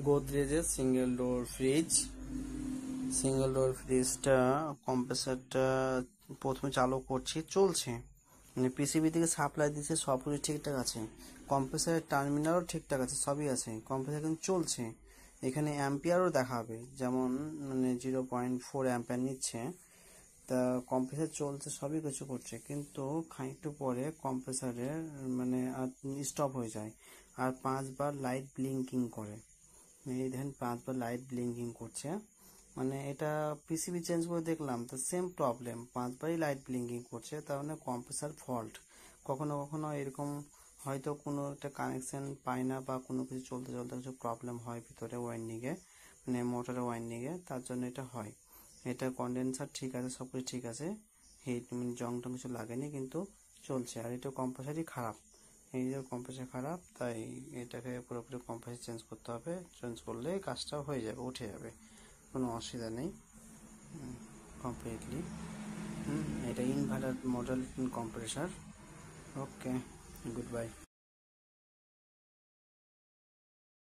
গোদরেজের single door ফ্রিজটা কম্প্রেসারটা প্রথমে চালু করছি, চলছে, মানে পিসিবি থেকে সাপ্লাই দিচ্ছে, সব কিছু ঠিকঠাক আছে, কম্প্রেসারের টার্মিনালও ঠিকঠাক আছে, সবই আছে, কম্প্রেসার কিন্তু চলছে। এখানে অ্যাম্পিয়ারও দেখাবে, যেমন মানে 0.4 অ্যাম্পিয়ার নিচ্ছে। তা কম্প্রেসার চলছে, সবই কিছু করছে, কিন্তু খানিকটু পরে কম্প্রেসারের মানে আর স্টপ হয়ে যায়, আর 5 বার লাইট ব্লিঙ্কিং করে। এই দেখেন 5 বার লাইট ব্লিঙ্কিং করছে, মানে এটা পিসিবি চেঞ্জ করে দেখলাম তো সেম প্রবলেম, 5 বারই লাইট ব্লিঙ্কিং করছে, তার মানে কম্প্রেসার ফল্ট। কখনো কখনো এরকম হয়তো কোনো একটা কানেকশন পায় না, বা কোনো কিছু চলতে চলতে কিছু প্রবলেম হয় ভিতরে ওয়াইন্ডিংয়ে, মানে মোটরের ওয়াইন্ডিংয়ে, তার জন্য এটা হয়। এটা কন্ডেন্সার ঠিক আছে, সব কিছু ঠিক আছে, হিট মানে জং টং কিছু লাগেনি, কিন্তু চলছে। আর এটা কম্প্রেসারই খারাপ, এই যে কম্প্রেসার খারাপ, তাই এটাকে পুরোপুরি কম্প্রেসার চেঞ্জ করতে হবে। চেঞ্জ করলে কাজটা হয়ে যাবে, উঠে যাবে, কোনো অসুবিধা নেই কমপ্লিটলি। এটা ইনভার্টার মডেল কম্প্রেসার। ওকে, গুড বাই।